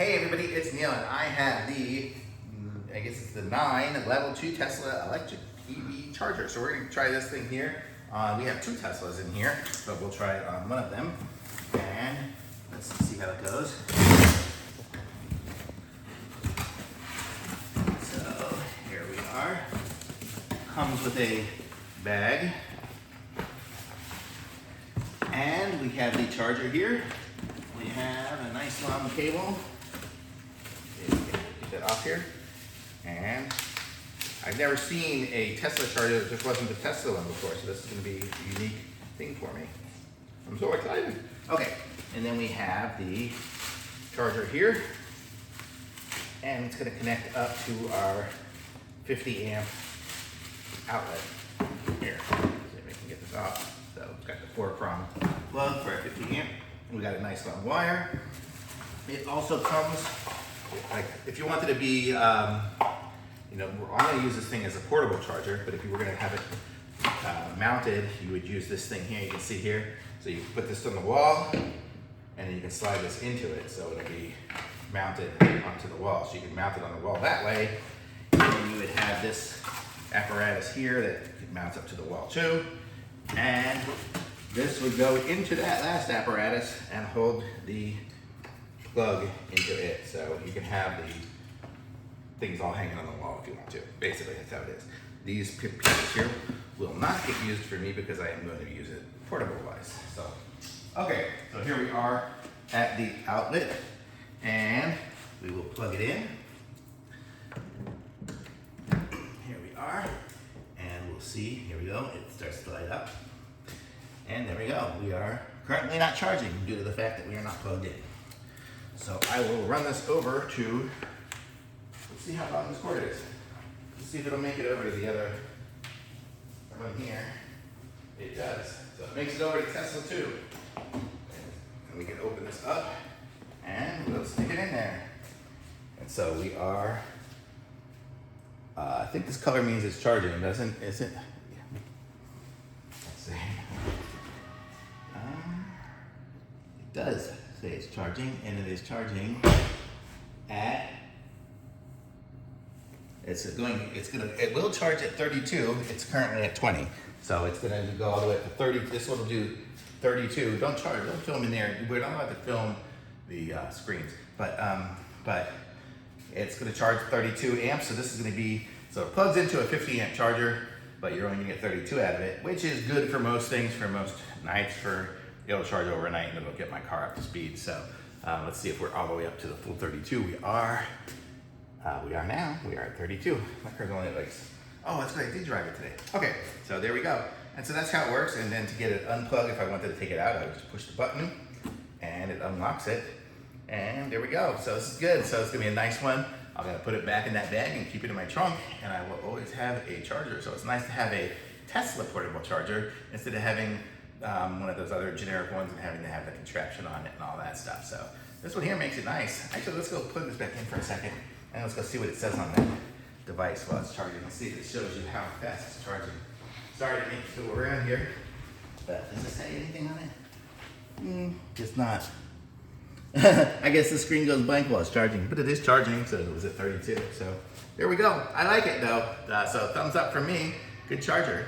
Hey everybody, it's Neil and I have the, I guess it's the 9 level 2 Tesla electric EV charger. So we're going to try this thing here. We have 2 Teslas in here, but we'll try it on one of them. And let's see how it goes. So here we are. Comes with a bag. And we have the charger here. We have a nice long cable. Get that off here. And I've never seen a Tesla charger that just wasn't the Tesla one before, so this is going to be a unique thing for me. I'm so excited. Okay, and then we have the charger here. And it's going to connect up to our 50 amp outlet here. See if I can get this off. So it's got the 4-prong plug for our 50 amp. We got a nice long wire. It also comes, like, if you wanted to be, I'm going to use this thing as a portable charger, but if you were going to have it mounted, you would use this thing here. You can see here. So you put this on the wall, and then you can slide this into it, so it'll be mounted onto the wall. So you can mount it on the wall that way, and then you would have this apparatus here that mounts up to the wall too, and this would go into that last apparatus and hold the plug into it. So you can have the things all hanging on the wall if you want to. Basically, that's how it is. These pieces here will not get used for me because I am going to use it portable-wise. So, okay, so here we are at the outlet, and we will plug it in. Here we are, and we'll see, here we go, it starts to light up. And there we go. We are currently not charging due to the fact that we are not plugged in. So I will run this over to, let's see how long this cord is. Let's see if it'll make it over to the other one here. It does. So it makes it over to Tesla 2. And we can open this up and we'll stick it in there. And so we are, I think this color means it's charging, doesn't it? Let's see. It does say it's charging, and it is charging at, it will charge at 32. It's currently at 20. So it's gonna go all the way up to 30. This one will do 32. Don't film in there. We're not allowed to film the screens, but it's gonna charge 32 amps. So this is gonna be, so it plugs into a 50 amp charger, but you're only gonna get 32 out of it, which is good for most things, for most nights. It'll charge overnight and it'll get my car up to speed. So let's see if we're all the way up to the full 32. We are now. We are at 32. My car's only at like, oh, that's right, I did drive it today. Okay, so there we go. And so that's how it works. And then to get it unplugged, if I wanted to take it out, I would just push the button and it unlocks it. And there we go. So this is good. So it's gonna be a nice one. I'm gonna put it back in that bag and keep it in my trunk, and I will always have a charger. So it's nice to have a Tesla portable charger instead of having one of those other generic ones and having to have the contraption on it and all that stuff. So this one here makes it nice. Actually, let's go plug this back in for a second, and let's go see what it says on that device while it's charging. Let's see if it shows you how fast it's charging. Sorry to make you go around here, but does it say anything on it? It's not. I guess the screen goes blank while it's charging, but it is charging, so it was at 32. So there we go. I like it though. So thumbs up from me. Good charger.